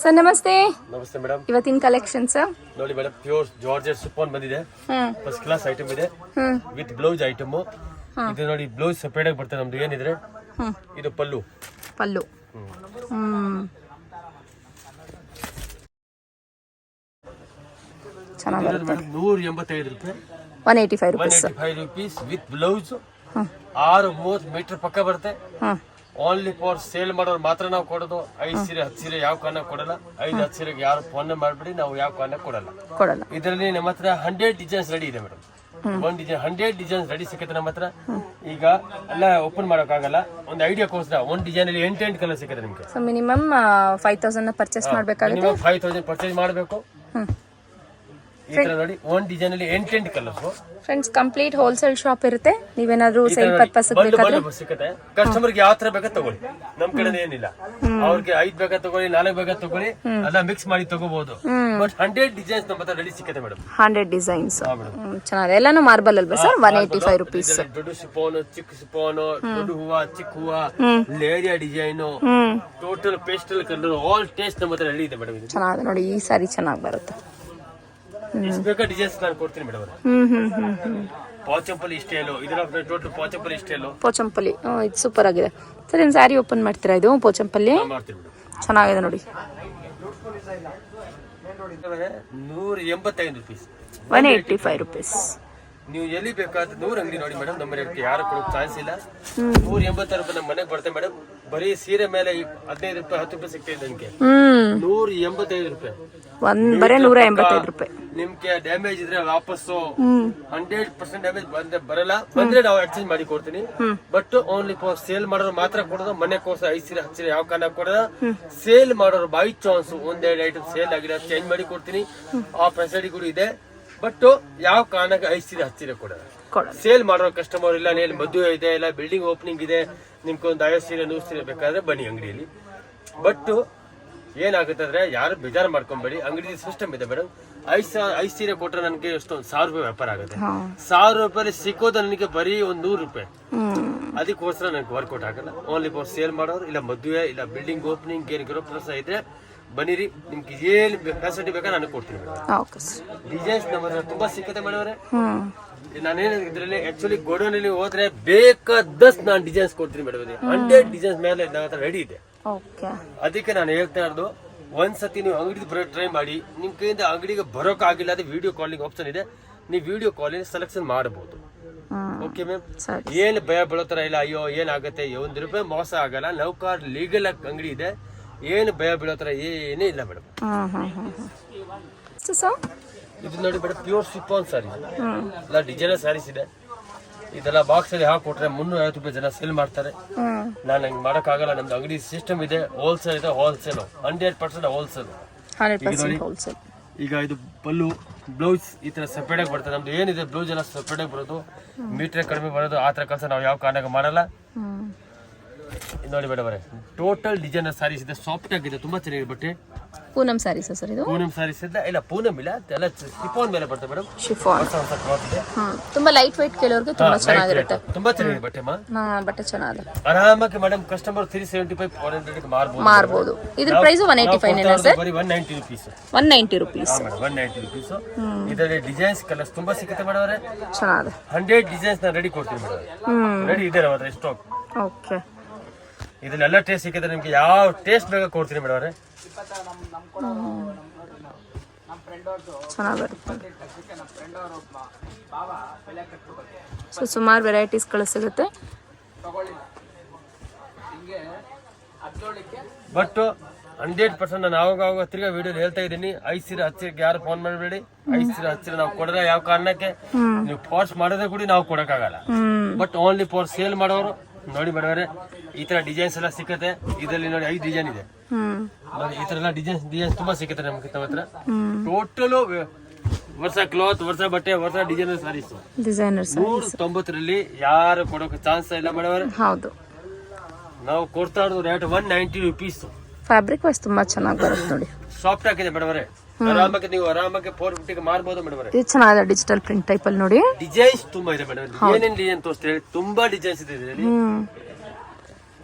Sir ನಮಸ್ತೆ. ನಮಸ್ತೆ madam. ಇವತ್ತಿನ ಕಲೆಕ್ಷನ್ಸ್ ನೋಡಿ ಮೇಡಮ್, ಪ್ಯೂರ್ ಜಾರ್ಜೆಟ್ ಶಿಫಾನ್ ಬಂದಿದೆ. ಫಸ್ಟ್ ಕ್ಲಾಸ್ ಐಟಮ್ ಇದೆ ವಿತ್ ಬ್ಲೌಸ್ ಐಟಮ್. ಇದು ನೋಡಿ ಬ್ಲೌಸ್ ಸೆಪರೇಟ್ ಆಗಿ ಬರ್ತದೆ ನಮ್ದು. ಏನಿದ್ರೆ ಇದು ಪಲ್ಲು ಚೆನ್ನಾಗಿ 185 ರೂಪಾಯಿ. 185 ರೂಪೀಸ್ ವಿತ್ ಬ್ಲೌಸ್. 6-30 ಮೀಟರ್ ಪಕ್ಕ ಬರುತ್ತೆ. ಓನ್ಲಿ ಫಾರ್ ಸೇಲ್ ಮಾಡೋರು ಮಾತ್ರ ನಾವು ಕೊಡೋದು. 5 ಸೀರೆ 10 ಸೀರೆ ಯಾವ ಕಾರಣ ಕೊಡಲ್ಲ. 5-10 ಸೀರೆಗೆ ಯಾರು ಫೋನ್ ಮಾಡ್ಬಿಡಿ, ನಾವು ಯಾವ ಕಾರಣ ಕೊಡಲ್ಲ. ಇದರಲ್ಲಿ ನಮ್ಮ ಹತ್ರ 100 ಡಿಸೈನ್ಸ್ ರೆಡಿ ಇದೆ ಮೇಡಮ್. ಒಂದ್ ಡಿಸೈನ್ 100 ಡಿಸೈನ್ಸ್ ರೆಡಿ ಸಿಗುತ್ತೆ ನಮ್ಮ ಹತ್ರ. ಈಗ ಎಲ್ಲ ಓಪನ್ ಮಾಡೋಕ್ಕಾಗಲ್ಲ. ಒಂದು ಐಡಿಯಾಕ್ಕೋಸ್ಕರ ಒಂದು ಡಿಸೈನ್ ಅಲ್ಲಿ 8 ಕಲರ್ ಸಿಗುತ್ತೆ ನಿಮ್ಗೆ. ಸೊ ಮಿನಿಮಮ್ 5000 ಪರ್ಚೇಸ್ ಮಾಡಬೇಕಾಗುತ್ತೆ. ಮಿನಿಮಮ್ 5000 ಪರ್ಚೇಸ್ ಮಾಡಬೇಕು. ಈ ತರ ನೋಡಿ ಒಂದು ಡಿಸೈನ್ ಅಲ್ಲಿ 8 colours. Friends complete wholesale shop ಇರುತ್ತೆ. ನೀವೇನಾದ್ರೂ ಸೇಲ್ ಪರ್ಪಸ್ ಬೇಕಾದ್ರೆ ಸಿಗುತ್ತೆ. ಕಸ್ಟಮರ್ ಗೆ ಯಾವ ತರ ಬೇಕಾ ತಗೊಳ್ಳಿ, ನಮ್ ಕಡೆ ಏನಿಲ್ಲ. ಅವ್ರಿಗೆ 5 ಬೇಕಾ ತಗೊಳ್ಳಿ, 4 ಬೇಕಾ ತಗೊಳ್ಳಿ, ಎಲ್ಲ ಮಿಕ್ಸ್ ಮಾಡಿ ತಗೋಬಹುದು. ಬಟ್ 100 ಡಿಸೈನ್ಸ್ ನಮ್ಮ ಹತ್ರ ರೆಡಿ ಸಿಗುತ್ತೆ ಮೇಡಮ್. 100 ಡಿಸೈನ್ಸ್ ಚೆನ್ನಾಗಿದೆ. ಎಲ್ಲಾನು ಮಾರ್ಬಲ್ ಅಲ್ವಾ ಸರ್? 185 ರೂಪೀಸ್. ದೊಡ್ಡ ಶಿಫಾನ್, ಚಿಕ್ಕ ಶಿಫಾನ್, ದೊಡ್ಡ ಹೂವ, ಚಿಕ್ಕ ಹೂವ, leheria design, total pastel colour, all taste ನಮ್ಮ ಹತ್ರ ರೆಡಿ ಇದೆ ಮೇಡಮ್. ಇದು ಚೆನ್ನಾಗಿದೆ ನೋಡಿ. ಈ ಸಾರಿ ಚೆನ್ನಾಗಿ ಬರುತ್ತೆ. ಎಷ್ಟು ಬೇಕಾ ಡಿಸೈನ್ಸ್ ನಾನು ಕೊಡ್ತೀನಿ ಮೇಡಮ್. ಪೋಚಂಪಲ್ಲಿ ಸ್ಟೈಲು, ಇದರ ಟೋಟಲ್ ಪೋಚಂಪಲ್ಲಿ ಸ್ಟೈಲು. ಪೋಚಂಪಲ್ಲಿ ಇದು ಸೂಪರ್ ಆಗಿದೆ ಸರ್. ಏನು ಸ್ಯಾರಿ ಓಪನ್ ಮಾಡ್ತೀರಾ? ಇದು ಪೋಚಂಪಲ್ಲಿ ಚೆನ್ನಾಗಿದೆ ನೋಡಿ. 185 ರೂಪೀಸ್. 185 ರೂಪೀಸ್. ನೀವು ಎಲ್ಲಿ ಬೇಕಾದ 100 ಅಂಗಡಿ ನೋಡಿ ಮೇಡಮ್. ನಮ್ಮ ರೇಟ್ ಯಾರು ಕೊಡೋಕೆ ಚಾನ್ಸ್ ಇಲ್ಲ. 185 ರೂಪಾಯಿ ನಮ್ಮ ಮನೆಗೆ ಬರ್ತೇವೆ ಮೇಡಮ್. ಬರೀ ಸೀರೆ ಮೇಲೆ 15 ರೂಪಾಯಿ 10 ರೂಪಾಯಿ ಸಿಗ್ತಾ ಇದೆ ನಿಮ್ಗೆ. 185 ರೂಪಾಯಿ. ಬರೀ 185 ರೂಪಾಯಿ. ನಿಮ್ಗೆ ಡ್ಯಾಮೇಜ್ ಇದ್ರೆ ವಾಪಸ್ಸು 100% ಡ್ಯಾಮೇಜ್ ಬರಲ್ಲ. ಬಂದ್ರೆ ನಾವು ಎಕ್ಸ್ಚೇಂಜ್ ಮಾಡಿ ಕೊಡ್ತೀನಿ. ಬಟ್ ಓನ್ಲಿ ಫಾರ್ ಸೇಲ್ ಮಾಡೋರು ಮಾತ್ರ ಕೊಡೋದು. ಮನೆ ಕೋರ್ಸ್ 5 ಸೀರೆ 10 ಸೀರೆ ಯಾವ ಕಾರಣ ಕೊಡೋದು. ಸೇಲ್ ಮಾಡೋರು ಬೈ ಚಾನ್ಸ್ 1-2 ಐಟಮ್ ಸೇಲ್ ಆಗಿದೆ ಚೇಂಜ್ ಮಾಡಿ ಕೊಡ್ತೀನಿ. ಆ ಫೆಸಿಲಿಟಿ ಕೂಡ ಇದೆ. ಬಟ್ ಯಾವ ಕಾರಣಕ್ಕೆ 5 ಸೀರೆ 10 ಸೀರೆ ಕೊಡೋದು. ಸೇಲ್ ಮಾಡೋ ಕಸ್ಟಮರ್ ಇಲ್ಲ, ಮದುವೆ ಇದೆ, ಇಲ್ಲ ಬಿಲ್ಡಿಂಗ್ ಓಪನಿಂಗ್ ಇದೆ, ನಿಮ್ಗೊಂದು 50 ಸೀರೆ 100 ಸೀರೆ ಬೇಕಾದ್ರೆ ಬನ್ನಿ ಅಂಗಡಿಯಲ್ಲಿ. ಬಟ್ ಏನಾಗುತ್ತೆ ಅಂದ್ರೆ ಯಾರು ಬೇಜಾರು ಮಾಡ್ಕೊಂಬೇಡಿ. ಅಂಗಡಿ ಸಿಸ್ಟಮ್ ಇದೆ ಮೇಡಮ್. 5 ಸೀರೆ ಕೊಟ್ರೆ ನನಗೆ ಎಷ್ಟೊಂದು 1000 ರೂಪಾಯಿ ವ್ಯಾಪಾರ ಆಗುತ್ತೆ. 1000 ರೂಪಾಯಿ ಸಿಕ್ಕೋದು ನನಗೆ ಬರೀ ಒಂದು 100 ರೂಪಾಯಿ. ಅದಕ್ಕೋಸ್ಕರ ನನಗೆ ವರ್ಕೌಟ್ ಆಗಲ್ಲ. ಓನ್ಲಿ ಫಾರ್ ಸೇಲ್ ಮಾಡೋರು, ಇಲ್ಲ ಮದುವೆ, ಇಲ್ಲ ಬಿಲ್ಡಿಂಗ್ ಓಪನಿಂಗ್, ಏನು ಗೃಹಪ್ರವೇಶ ಇದ್ರೆ ಬನ್ನಿರಿ. ನಿಮ್ಗೆ ಏನ್ ಫೆಸಿಲಿಟಿ ಬೇಕಾ ನಾನು ಕೊಡ್ತೀನಿ ಮೇಡಮ್. ಡಿಸೈನ್ಸ್ ನಮ್ಮ ಹತ್ರ ತುಂಬಾ ಸಿಕ್ಕತ್ತೆ ಮೇಡವ್ರೆ. ನಾನೇನು ಇದ್ರಲ್ಲಿ ಆಕ್ಚುಲಿ ಗೋಡೌನ್ ಅಲ್ಲಿ ಹೋದ್ರೆ ಬೇಕಾದಷ್ಟು ನಾನು ಡಿಸೈನ್ಸ್ ಕೊಡ್ತೀನಿ ಮೇಡಮ್. 100 ಡಿಸೈನ್ಸ್ ಮೇಲೆ ನನ್ನ ಹತ್ರ ರೆಡಿ ಇದೆ. ಅದಕ್ಕೆ ನಾನು ಹೇಳ್ತಾ ಇರೋದು, ಒಂದ್ಸತಿ ನೀವು ಅಂಗಡಿ ಟ್ರೈ ಮಾಡಿ. ನಿಮ್ ಕೈಯಿಂದ ಅಂಗಡಿಗೆ ಬರೋಕ್ ಆಗಿಲ್ಲ ಅಂದ್ರೆ ವಿಡಿಯೋ ಕಾಲಿಂಗ್ ಆಪ್ಷನ್ ಇದೆ. ನೀವು ವಿಡಿಯೋ ಕಾಲಿಂಗ್ ಸೆಲೆಕ್ಷನ್ ಮಾಡಬಹುದು. Okay ma'am. ಏನ್ ಭಯ ಬೀಳೋತರ ಇಲ್ಲ. ಅಯ್ಯೋ ಏನಾಗುತ್ತೆ, 1 ರೂಪಾಯಿ ಮೋಸ ಆಗಲ್ಲ. ನೌಕಾರ್ ಲೀಗಲ್ ಅಂಗಡಿ ಇದೆ. ಏನು ಭಯ ಬೀಳೋತರ ಏನೇ ಇಲ್ಲ ಮೇಡಮ್. ಇದು ನೋಡಿ ಮೇಡಮ್, ಪ್ಯೂರ್ ಶಿಫಾನ್ ಸ್ಯಾರಿ. ಎಲ್ಲ ಡಿಸೈನರ್ ಸ್ಯಾರೀಸ್ ಇದೆ. ಇದೆಲ್ಲ ಬಾಕ್ಸ್ ಅಲ್ಲಿ ಹಾಕೊಟ್ರೆ 350 ರೂಪಾಯಿ ಜನ ಸೇಲ್ ಮಾಡ್ತಾರೆ. ನಾನು ಹಂಗೆ ಮಾಡಕ್ ಆಗಲ್ಲ. ನಮ್ದು ಅಂಗಡಿ ಸಿಸ್ಟಮ್ ಇದೆ. ಹೋಲ್ಸೇಲ್ ಇದೆ. Wholesale 100% wholesale. ಈಗ ಇದು ಪಲ್ಲು, ಬ್ಲೌಸ್ ಈ ತರ ಸೆಪರೇಟ್ ಆಗಿ ಬರ್ತದೆ. ನಮ್ದು ಏನಿದೆ ಬ್ಲೌಸ್ ಎಲ್ಲ ಸೆಪರೇಟ್ ಆಗಿ ಬರೋದು. ಮೀಟರ್ ಕಡಿಮೆ ಬರೋದು. ಆ ತರ ಕೆಲಸ ನಾವು ಯಾವ ಕಾರಣಕ್ಕೆ ಮಾಡಲ್ಲ. ನೋಡಿ ಮೇಡಮ್ ಅವರೇ, ಟೋಟಲ್ ಡಿಸೈನರ್ ಸ್ಯಾರೀಸ್ ಇದೆ. ಸಾಫ್ಟ್ ಆಗಿದೆ, ತುಂಬಾ ಚೆನ್ನಾಗಿದೆ ಬಟ್ಟೆ. ಪೂನಂ ಸ್ಯಾರೀಸ್ ಸರ್ ಇದು? ಪೂನಂ ಸ್ಯಾರೀಸ್ ಇಲ್ಲ, ಪೂನಂ ಇಲ್ಲ, ಎಲ್ಲ ಶಿಫಾನ್ ಮೇಲೆ ಬರ್ತದೆ ಮೇಡಮ್. ಶಿಫಾನ್ ತುಂಬಾ ಲೈಟ್ ವೈಟ್ ಕೆಲವರಿಗೆ ತುಂಬಾ ಚೆನ್ನಾಗಿರುತ್ತೆ. ತುಂಬಾ ಚೆನ್ನಾಗಿದೆ ಬಟ್ಟೆ. ಬಟ್ಟೆ ಚೆನ್ನಾಗಿದೆ. ಆರಾಮಾಗಿ ಮೇಡಮ್ ಕಸ್ಟಮರ್ 375 400 ಮಾರಬಹುದು. ಇದ್ರ ಪ್ರೈಸ್ 185 ನೇನಾ ಸರ್? ಬರೀ 190 ರೂಪೀಸ್. 190 ರೂಪೀಸ್. 190 ರೂಪೀಸ್. ಇದರಲ್ಲಿ ಡಿಸೈನ್ಸ್ ಕಲರ್ಸ್ ತುಂಬಾ ಸಿಗುತ್ತೆ ಮೇಡಮ್ ಅವರೇ. ಚೆನ್ನಾಗಿದೆ. 100 ಡಿಸೈನ್ಸ್ ನಾನು ರೆಡಿ ಕೊಡ್ತೀನಿ ಮೇಡಮ್. ರೆಡಿ ಇದೆ ನಮ್ಮ ಹತ್ರ ಸ್ಟಾಕ್. ಓಕೆ. ಇದನ್ನೆಲ್ಲ ಟೇಸ್ಟ್ ಸಿಕ್ಕಿದ್ರೆ ನಿಮ್ಗೆ ಯಾವ ಟೇಸ್ಟ್ ಬೇಕಾ ಕೊಡ್ತೀನಿ ಮೇಡಮ್ ಅವರೇ. ಚೆನ್ನಾಗಿರುತ್ತೆ. ಸೊ ಸುಮಾರು ವೆರೈಟೀಸ್ಗಳು ಸಿಗುತ್ತೆ. ಬಟ್ 100% ನಾನು ಆವಾಗ ತಿರ್ಗಾ ವಿಡಿಯೋ ಹೇಳ್ತಾ ಇದ್ದೀನಿ. 5 ಸೀರೆ 10 ಸೀರೆಗೆ ಯಾರು ಫೋನ್ ಮಾಡಬೇಡಿ. 5 ಸೀರೆ 10 ಸೀರೆ ನಾವು ಕೊಡೋಣ. ಯಾವ ಕಾರಣಕ್ಕೆ ನೀವು ಫೋರ್ಸ್ ಮಾಡೋದೇ ಕೂಡ ನಾವು ಕೊಡಕ್ಕಾಗಲ್ಲ. ಬಟ್ ಓನ್ಲಿ ಫಾರ್ ಸೇಲ್ ಮಾಡೋರು ನೋಡಿ ಮೇಡವ್ರೆ, ಈ ತರ ಡಿಸೈನ್ಸ್ ಎಲ್ಲ ಸಿಕ್ಕತ್ತೆ. ಇದರಲ್ಲಿ ನೋಡಿ 5 ಡಿಸೈನ್ ಇದೆ. ಈ ತರ ಎಲ್ಲ ಡಿಸೈನ್ಸ್ ತುಂಬಾ ಸಿಕ್ಕತ್ತೆ ನಮ್ಗೆ ಹತ್ರ. ಟೋಟಲ್ ವರ್ಷ ಕ್ಲಾತ್, ವರ್ಷ ಬಟ್ಟೆ, ವರ್ಷ ಡಿಸೈನರ್ ಸ್ಯಾರೀಸ್. 190ರಲ್ಲಿ ಯಾರು ಕೊಡೋಕೆ ಚಾನ್ಸ್ ಇಲ್ಲ ಮೇಡವ್ರೆ. ಹೌದು, ನಾವು ಕೊಡ್ತಾ ಇರೋದು ರೇಟ್ 190 ರೂಪೀಸ್. ಫ್ಯಾಬ್ರಿಕ್ ವೈಸ್ ತುಂಬಾ ಚೆನ್ನಾಗಿ ಬರುತ್ತೆ ನೋಡಿ. ಸಾಫ್ಟ್ ಆಗಿದೆ ಮೇಡವ್ರೆ. ಆರಾಮಾಗಿ ನೀವು 450ಗೆ ಮಾರಬಹುದು ಮೇಡವ್ರೆ. ಇದು ಚೆನ್ನಾಗಿದೆ. ಡಿಜಿಟಲ್ ಪ್ರಿಂಟ್ ಟೈಪ್ ಅಲ್ಲಿ ನೋಡಿ. ಡಿಸೈನ್ಸ್ ತುಂಬಾ ಇದೆ ಮೇಡಮ್. ಏನೇನ್ ಡಿಸೈನ್ ತೋರಿಸ್ತೀವಿ, ತುಂಬಾ ಡಿಸೈನ್ಸ್ ಇದೆ ಇದರಲ್ಲಿ.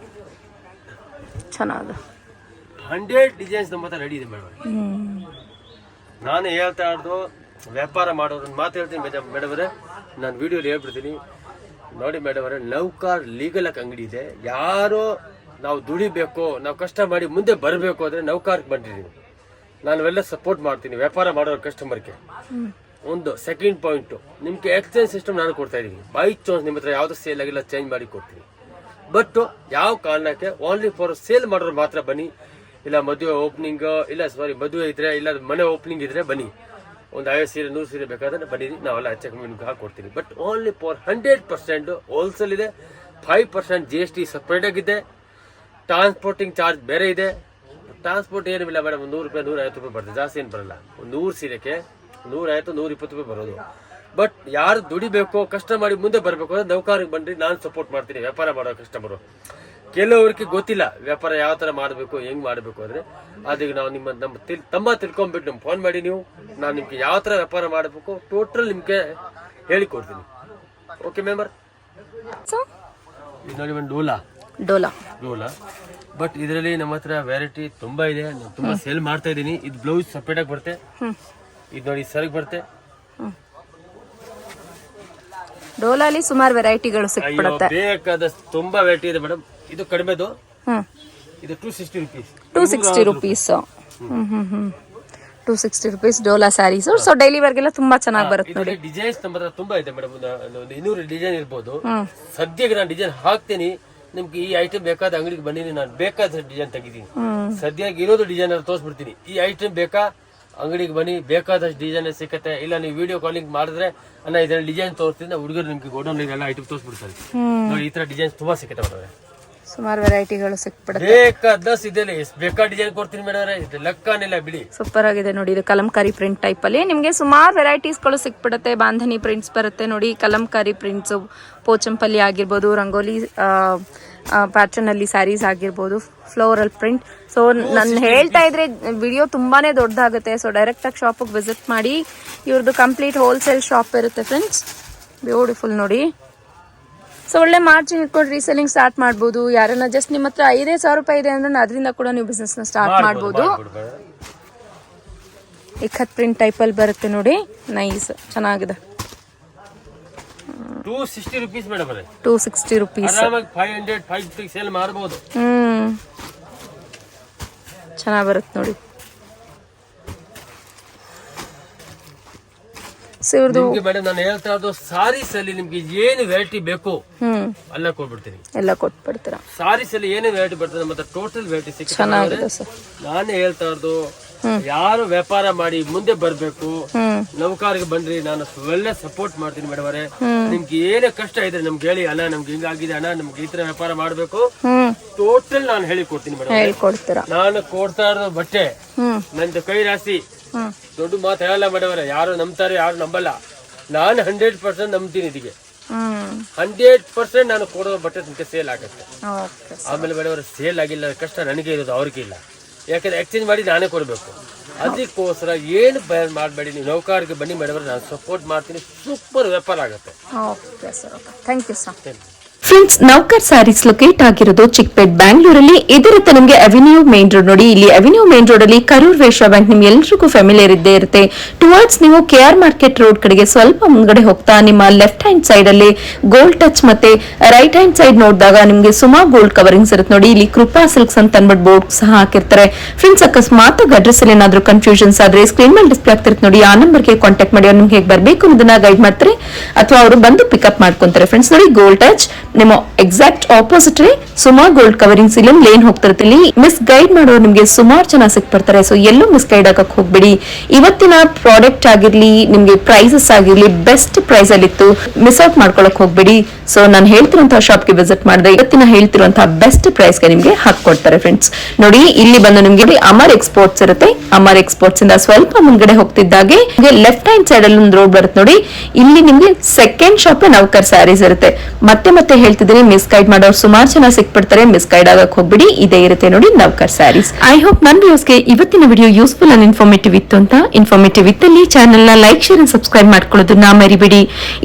ಚೆನ್ನಾಗಿದೆ. 100 ಡಿಸೈನ್ಸ್ ನಮ್ಮ ಹತ್ರ ರೆಡಿ ಇದೆ ಮೇಡಮ್. ನಾನು ಹೇಳ್ತಾ ಇರೋದು ವ್ಯಾಪಾರ ಮಾಡೋರನ್ನ ಮಾತು ಹೇಳ್ತೀನಿ ಮೇಡಮ್ ಅವರೇ, ನಾನು ವಿಡಿಯೋಲಿ ಹೇಳ್ಬಿಡ್ತೀನಿ ನೋಡಿ ಮೇಡಮ್ ಅವರೇ. ನೌಕಾರ್ ಲೀಗಲ್ ಆಗಿ ಅಂಗಡಿ ಇದೆ. ಯಾರೋ ನಾವು ದುಡಿಬೇಕು, ನಾವು ಕಷ್ಟ ಮಾಡಿ ಮುಂದೆ ಬರಬೇಕು ಅಂದ್ರೆ ನೌಕಾರ್ಗೆ ಬಂದಿದ್ದೀವಿ. ನಾನು ಎಲ್ಲ ಸಪೋರ್ಟ್ ಮಾಡ್ತೀನಿ ವ್ಯಾಪಾರ ಮಾಡೋರು ಕಸ್ಟಮರ್ಗೆ. ಒಂದು ಸೆಕೆಂಡ್ ಪಾಯಿಂಟು, ನಿಮ್ಗೆ ಎಕ್ಸ್ಚೇಂಜ್ ಸಿಸ್ಟಮ್ ನಾನು ಕೊಡ್ತಾ ಇದ್ದೀನಿ. ಬೈ ಚಾನ್ಸ್ ನಿಮ್ಮ ಹತ್ರ ಯಾವ್ದು ಸೇಲ್ ಆಗಿಲ್ಲ ಚೇಂಜ್ ಮಾಡಿ ಕೊಡ್ತೀನಿ. ಬಟ್ ಯಾವ ಕಾರಣಕ್ಕೆ ಓನ್ಲಿ ಫಾರ್ ಸೇಲ್ ಮಾಡೋರು ಮಾತ್ರ ಬನ್ನಿ. ಇಲ್ಲ ಮದುವೆ ಓಪನಿಂಗ್, ಇಲ್ಲ ಮದುವೆ ಇದ್ರೆ, ಇಲ್ಲ ಮನೆ ಓಪನಿಂಗ್ ಇದ್ರೆ ಬನ್ನಿ. ಒಂದು 50 ಸೀರೆ 100 ಸೀರೆ ಬೇಕಾದ್ರೆ ಬನ್ನಿರಿ, ನಾವೆಲ್ಲ ಹೆಚ್ಚು ನಿಮ್ಗೆ ಹಾಕೊಡ್ತೀನಿ. ಬಟ್ ಓನ್ಲಿ ಫಾರ್ 100% ಹೋಲ್ಸೇಲ್ ಇದೆ. 5% GST ಸಪ್ರೇಟ್ ಆಗಿದೆ. ಟ್ರಾನ್ಸ್ಪೋರ್ಟಿಂಗ್ ಚಾರ್ಜ್ ಬೇರೆ ಇದೆ. ಟ್ರಾನ್ಸ್ಪೋರ್ಟ್ ಏನು ಇಲ್ಲ ಮೇಡಮ್, 100 ರೂಪಾಯಿ 150 ರೂಪಾಯಿ ಬರ್ತದೆ, ಜಾಸ್ತಿ ಏನು ಬರಲ್ಲ. ಒಂದು 100 ಸೀರೆಗೆ 150 120 ರೂಪಾಯಿ ಬರೋದು. ಬಟ್ ಯಾರು ದುಡಿಬೇಕು, ಕಷ್ಟ ಮಾಡಿ ಮುಂದೆ ಬರಬೇಕು ಅಂದ್ರೆ ನೌಕರಿಗೆ ಬನ್ರಿ, ನಾನು ಸಪೋರ್ಟ್ ಮಾಡ್ತೀನಿ ವ್ಯಾಪಾರ ಮಾಡೋ ಕಸ್ಟಮರು. ಕೆಲವರಿಗೆ ಗೊತ್ತಿಲ್ಲ ವ್ಯಾಪಾರ ಯಾವ ತರ ಮಾಡಬೇಕು, ಹೆಂಗ್ ಮಾಡಬೇಕು ಅಂದ್ರೆ, ಅದಕ್ಕೆ ನಾವು ತಮ್ಮ ತಿಳ್ಕೊಂಡ್ಬಿಟ್ಟು ನಮ್ಗೆ ಫೋನ್ ಮಾಡಿ, ನೀವು ನಾನು ನಿಮ್ಗೆ ಯಾವ ತರ ವ್ಯಾಪಾರ ಮಾಡಬೇಕು ಟೋಟಲ್ ನಿಮ್ಗೆ ಹೇಳಿಕೊಡ್ತೀನಿ. Okay member. ನೋಡಿ ಒಂದು ಡೋಲಾ. ಬಟ್ ಇದರಲ್ಲಿ ನಮ್ಮ ಹತ್ರ ವೆರೈಟಿ ತುಂಬಾ ಇದೆ. ನಾನು ತುಂಬಾ ಸೇಲ್ ಮಾಡ್ತಾ ಇದ್ದೀನಿ. ಇದು ಬ್ಲೌಸ್ ಸಪರೇಟ್ ಆಗಿ ಬರುತ್ತೆ. ಇದು ನೋಡಿ ಸರಿಗೆ ಬರುತ್ತೆ. ಡೋಲಾಲಿ ಸುಮಾರು ವೆರೈಟಿಗಳು ಸಿಕ್ಬಿಡುತ್ತೆ. ಬೇಕಾದಷ್ಟು ತುಂಬಾ ವೆರೈಟಿ ಇದೆ ಮೇಡಮ್. ಇದು ಕಡಿಮೆದು, ಇದು 260 rupees. 260 rupees. 260 rupees Dola sarees. So daily ವರ್ಗೆಲ್ಲ ತುಂಬಾ ಚೆನ್ನಾಗಿ ಬರುತ್ತೆ ನೋಡಿ. ಡಿಸೈನ್ಸ್ ನಮ್ಮ ಹತ್ರ ತುಂಬಾ ಇದೆ ಮೇಡಮ್. ಒಂದು 200 ಡಿಸೈನ್ ಇರ್ಬೋದು. ಸದ್ಯಕ್ಕೆ ನಾನು ಡಿಸೈನ್ ಹಾಕ್ತೀನಿ. ನಿಮ್ಗೆ ಈ ಐಟಮ್ ಬೇಕಾದ ಅಂಗಡಿಗೆ ಬನ್ನಿ, ನಾನು ಬೇಕಾದ ಡಿಸೈನ್ ತೆಗಿತೀನಿ. ಸದ್ಯಕ್ಕೆ ಇರೋದು ಡಿಸೈನ್ ತೋರಿಸ್ಬಿಡ್ತೀನಿ. ಈ ಐಟಮ್ ಬೇಕಾ ಅಂಗಡಿಗೆ ಬನ್ನಿ, ಬೇಕಾದಷ್ಟು ಡಿಸೈನ್ ಸಿಕ್ಕತ್ತೆ. ಇಲ್ಲ ನೀವು ವಿಡಿಯೋ ಕಾಲಿಂಗ್ ಮಾಡಿದ್ರೆ ಅಣ್ಣ ಇದರಲ್ಲಿ ಡಿಸೈನ್ ತೋರಿಸ್ತೀನಿ, ಹುಡುಗರು ನಿಮ್ಗೆ ಗೋಡೌನ್ ಎಲ್ಲ ಐಟಮ್ ತೋರಿಸ್ಬಿಡ್ತಾರೆ. ನೋಡಿ ಈ ತರ ಡಿಸೈನ್ಸ್ ತುಂಬಾ ಸಿಕ್ಕತ್ತೆ ಮೇಡಮ್. ಸುಮಾರು ವೆರೈಟಿಗಳು ಸಿಕ್ಬಿಡುತ್ತೆ. ಬೇಕಾದಷ್ಟು ಇದೆ, ಬೇಕಾದ ಡಿಸೈನ್ ಕೊಡ್ತೀನಿ ಮೇಡಮ್. ಇದು ಲೆಕ್ಕನಿಲ್ಲ ಬಿಡಿ. ಸೂಪರ್ ಆಗಿದೆ ನೋಡಿ. ಇದು ಕಲಂಕಾರಿ ಪ್ರಿಂಟ್ ಟೈಪ್ ಅಲ್ಲಿ ನಿಮ್ಗೆ ಸುಮಾರು ವೆರೈಟೀಸ್ ಗಳು ಸಿಕ್ಬಿಡುತ್ತೆ. ಬಾಂಧನಿ ಪ್ರಿಂಟ್ಸ್ ಬರುತ್ತೆ ನೋಡಿ, ಕಲಂಕಾರಿ ಪ್ರಿಂಟ್ಸ್, ಪೋಚಂಪಲ್ಲಿ ಆಗಿರ್ಬೋದು, ರಂಗೋಲಿ ಪ್ಯಾಟರ್ನ್ ಅಲ್ಲಿ ಸ್ಯಾರೀಸ್ ಆಗಿರ್ಬೋದು, ಫ್ಲೋರಲ್ ಪ್ರಿಂಟ್. ಸೊ ನಾನು ಹೇಳ್ತಾ ಇದ್ರೆ ವಿಡಿಯೋ ತುಂಬಾನೇ ದೊಡ್ಡದಾಗುತ್ತೆ. ಸೊ ಡೈರೆಕ್ಟ್ ಆಗಿ ಶಾಪಿಗೆ ವಿಸಿಟ್ ಮಾಡಿ. ಇವ್ರದ್ದು ಕಂಪ್ಲೀಟ್ ಹೋಲ್ಸೇಲ್ ಶಾಪ್ ಇರುತ್ತೆ ಫ್ರೆಂಡ್ಸ್. ಬ್ಯೂಟಿಫುಲ್ ನೋಡಿ. ಸೊ ಒಳ್ಳೆ ಮಾರ್ಜಿನ್ ಇಟ್ಕೊಂಡು ರೀಸೆಲ್ಲಿಂಗ್ ಸ್ಟಾರ್ಟ್ ಮಾಡ್ಬೋದು. ಯಾರನ್ನ ಜಸ್ಟ್ ನಿಮ್ಮ ಹತ್ರ 5,000 ರೂಪಾಯಿ ಇದೆ ಅಂದ್ರೆ ಅದರಿಂದ ಕೂಡ ನೀವು ಬಿಸ್ನೆಸ್ ನ ಸ್ಟಾರ್ಟ್ ಮಾಡ್ಬೋದು. ಇಖತ್ ಪ್ರಿಂಟ್ ಟೈಪ್ ಅಲ್ಲಿ ಬರುತ್ತೆ ನೋಡಿ, ನೈಸ್, ಚೆನ್ನಾಗಿದೆ. 260 ರೂಪೀಸ್ ಮೇಡಮ್. 260 ರೂಪೀಸ್. 500 550 ಸೇಲ್ ಮಾಡಬಹುದು. ಚೆನ್ನಾಗಿ ಬರುತ್ತೆ ನೋಡಿ. ಮೇಡಮ್ ನಾನು ಹೇಳ್ತಾ ಇರೋದು ಸಾರೀಸ್ ಅಲ್ಲಿ ನಿಮ್ಗೆ ಏನು ವೆರೈಟಿ ಬೇಕು ಎಲ್ಲ ಕೊಟ್ಬಿಡ್ತೀನಿ. ಎಲ್ಲ ಕೊಟ್ಬಿಡ್ತೀರಾ. ಸಾರೀಸ್ ಅಲ್ಲಿ ಏನೇ ವೆರೈಟಿ ಬರ್ತದೆ ನಮ್ಮ ಹತ್ರ ಟೋಟಲ್ ವೆರೈಟಿ ಸಿಗುತ್ತೆ. ನಾನೇ ಹೇಳ್ತಾ ಇರೋದು ಯಾರು ವ್ಯಾಪಾರ ಮಾಡಿ ಮುಂದೆ ಬರ್ಬೇಕು, ನೌಕರಿಗೆ ಬನ್ರಿ, ನಾನು ಒಳ್ಳೆ ಸಪೋರ್ಟ್ ಮಾಡ್ತೀನಿ ಮೇಡಮ್ ಅವರೇ. ನಿಮ್ಗೆ ಏನೇ ಕಷ್ಟ ಇದ್ರೆ ನಮ್ಗೆ ಹೇಳಿ, ಅಣ್ಣ ನಮ್ಗೆ ಹಿಂಗಾಗಿದೆ, ಅಣ್ಣ ನಮ್ಗೆ ಈ ತರ ವ್ಯಾಪಾರ ಮಾಡ್ಬೇಕು, ಟೋಟಲ್ ನಾನು ಹೇಳಿಕೊಡ್ತೀನಿ ಮೇಡಮ್. ನಾನು ಕೊಡ್ತಾ ಇರೋದು ಬಟ್ಟೆ ನಂದು ಕೈ ರಾಶಿ, ದೊಡ್ಡ ಮಾತು ಹೇಳಲ್ಲ ಮೇಡಮ್ ಅವರೇ. ಯಾರು ನಂಬ್ತಾರೆ, ಯಾರು ನಂಬಲ್ಲ. ನಾನು 100% ನಂಬ್ತೀನಿ. ಇದಕ್ಕೆ 100% ನಾನು ಕೊಡೋ ಬಟ್ಟೆ ನಿಮ್ಗೆ ಸೇಲ್ ಆಗುತ್ತೆ. ಆಮೇಲೆ ಮೇಡಮ್ ಅವರೇ ಸೇಲ್ ಆಗಿಲ್ಲ ಕಷ್ಟ ನನಗೆ ಇರೋದು, ಅವ್ರಿಗೆ ಇಲ್ಲ. ಯಾಕಂದ್ರೆ ಎಕ್ಸ್ಚೇಂಜ್ ಮಾಡಿ ನಾನೇ ಕೊಡಬೇಕು. ಅದಕ್ಕೋಸ್ಕರ ಏನು ಭಯ ಮಾಡಬೇಡಿ, ನೀವು ನೌಕರಿಗೆ ಬನ್ನಿ ಮೇಡಮ್, ನಾನು ಸಪೋರ್ಟ್ ಮಾಡ್ತೀನಿ. ಸೂಪರ್ ವ್ಯಾಪಾರ ಆಗುತ್ತೆ. Thank you sir. Friends, Naukar sarees locate ಆಗಿರೋದು ಚಿಕ್ಕಪೇಟ್, ಬ್ಯಾಂಗ್ಳೂರಲ್ಲಿ. ಇದರುತ್ತೆ ನಿಮಗೆ ಅವೆನ್ಯೂ ಮೇನ್ ರೋಡ್ ನೋಡಿ. ಇಲ್ಲಿ ಅವೆನ್ಯೂ ಮೇನ್ ರೋಡ್ ಅಲ್ಲಿ ಕರೂರ್ ವೈಶ್ಯ ಬ್ಯಾಂಕ್ ನಿಮ್ಗೆ ಎಲ್ರಿಗೂ ಫ್ಯಾಮಿಲಿಯರ್ ಇದ್ದೇ ಇರುತ್ತೆ. ಟುವರ್ಡ್ಸ್ ನೀವು KR ಮಾರ್ಕೆಟ್ ರೋಡ್ ಕಡೆಗೆ ಸ್ವಲ್ಪ ಮುಂದ್ಗಡೆ ಹೋಗ್ತಾ ನಿಮ್ಮ ಲೆಫ್ಟ್ ಹ್ಯಾಂಡ್ ಸೈಡ್ ಅಲ್ಲಿ ಗೋಲ್ಡ್ ಟಚ್ ಮತ್ತೆ ರೈಟ್ ಹ್ಯಾಂಡ್ ಸೈಡ್ ನೋಡಿದಾಗ ನಿಮ್ಗೆ ಸುಮಾ ಗೋಲ್ಡ್ ಕವರಿಂಗ್ಸ್ ಇರುತ್ತೆ ನೋಡಿ. ಇಲ್ಲಿ ಕೃಪಾ ಸಿಲ್ಕ್ಸ್ ಅಂತ ಅಂದ್ಬಿಟ್ಟು ಬೋರ್ಡ್ ಸಹ ಹಾಕಿರ್ತಾರೆ. ಫ್ರೆಂಡ್ಸ್, ಅಕಸ್ಮಾತ್ ಅಡ್ರೆಸ್ ಅಲ್ಲಿ ಏನಾದ್ರು ಕನ್ಫ್ಯೂಷನ್ಸ್ ಆದ್ರೆ ಸ್ಕ್ರೀನ್ ಮೇಲೆ ಡಿಸ್ಪ್ಲೇ ಆಗ್ತಿರುತ್ತೆ ನೋಡಿ, ಆ ನಂಬರ್ಗೆ ಕಾಂಟ್ಯಾಕ್ಟ್ ಮಾಡಿ. ಅವ್ರು ನಿಮ್ಗೆ ಹೇಗೆ ಬರ್ಬೇಕು ಅನ್ನೋದನ್ನ ಗೈಡ್ ಮಾಡ್ತಾರೆ, ಅಥವಾ ಅವರು ಬಂದು ಪಿಕಪ್ ಮಾಡ್ಕೊಂತಾರೆ. ಫ್ರೆಂಡ್ಸ್ ನೋಡಿ, ಗೋಲ್ಡ್ ಟಚ್ ನಿಮ್ಮ exact opposite Suma gold coverings ಇಲ್ಲಿ ಲೇನ್ ಹೋಗ್ತಿರುತ್ತೆ. ಇಲ್ಲಿ ಮಿಸ್ ಗೈಡ್ ಮಾಡೋರು ನಿಮ್ಗೆ ಸುಮಾರು ಜನ ಸಿಕ್ಬಿಡ್ತಾರೆ. ಸೊ ಎಲ್ಲೂ ಮಿಸ್ ಗೈಡ್ ಆಗಕ್ ಹೋಗ್ಬೇಡಿ. ಇವತ್ತಿನ ಪ್ರಾಡಕ್ಟ್ ಆಗಿರ್ಲಿ, ನಿಮ್ಗೆ ಪ್ರೈಸಸ್ ಆಗಿರ್ಲಿ ಬೆಸ್ಟ್ ಪ್ರೈಸ್ ಅಲ್ಲಿ ಇತ್ತು, ಮಿಸ್ ಔಟ್ ಮಾಡ್ಕೊಳಕ್ ಹೋಗ್ಬೇಡಿ. ಸೊ ನಾನು ಹೇಳ್ತಿರುವಂತಹ ಶಾಪ್ಗೆ ವಿಸಿಟ್ ಮಾಡಿದೆ, ಇವತ್ತಿನ ಹೇಳ್ತಿರುವಂತಹ ಬೆಸ್ಟ್ ಪ್ರೈಸ್ ಗೆ ನಿಮ್ಗೆ ಹಾಕೊಡ್ತಾರೆ. ಫ್ರೆಂಡ್ಸ್ ನೋಡಿ, ಇಲ್ಲಿ ಬಂದು ನಿಮ್ಗೆ ಅಮರ್ ಎಕ್ಸ್ಪೋರ್ಟ್ಸ್ ಇರುತ್ತೆ. ಅಮರ್ ಎಕ್ಸ್ಪೋರ್ಟ್ಸ್ ಇಂದ ಸ್ವಲ್ಪ ಮುಂದ್ಗಡೆ ಹೋಗ್ತಿದ್ದಾಗೆ ಲೆಫ್ಟ್ ಹ್ಯಾಂಡ್ ಸೈಡ್ ಅಲ್ಲಿ ಒಂದು ರೋಡ್ ಬರುತ್ತೆ ನೋಡಿ. ಇಲ್ಲಿ ನಿಮ್ಗೆ ಸೆಕೆಂಡ್ ಶಾಪ್ ನೌಕರ್ ಸ್ಯಾರೀಸ್ ಇರುತ್ತೆ. ಮತ್ತೆ ಹೇಳ್ತಿದ್ದೀನಿ, ಮಿಸ್ ಗೈಡ್ ಮಾಡೋರು ಸುಮಾರು ಜನ ಸಿಕ್ಬಿಡ್ತಾರೆ. ಮಿಸ್ ಗೈಡ್ ಆಗಕ್ ಹೋಗ್ಬಿಡಿ, ಇದೇ ಇರುತ್ತೆ ನೋಡಿ ನೌಕರ್ ಸ್ಯಾರೀಸ್. ಐ ಹೋಪ್ ನನ್ನ ವ್ಯೂಸ್ಗೆ ಇವತ್ತಿನ ವಿಡಿಯೋ ಯೂಸ್ಫುಲ್ ಅಂಡ್ ಇನ್ಫಾರ್ಮೇಟಿವ್ ಇತ್ತು ಅಂತ. ಇನ್ಫಾರ್ಮೇಟಿವ್ ಇತ್ತಲ್ಲಿ ಚಾನೆಲ್ ನ ಲೈಕ್, ಶೇರ್ ಅಂಡ್ ಸಬ್ಸ್ಕ್ರೈಬ್ ಮಾಡ್ಕೊಳ್ಳೋದನ್ನ ಮರಿಬಿಡಿ.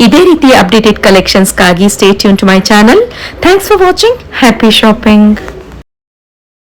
ಇದೇ ರೀತಿಯ ಅಪ್ಡೇಟೆಡ್ ಕಲೆಕ್ಷನ್ಸ್ ಗಾಗಿ stay tune to my channel. Thanks for watching. Happy shopping.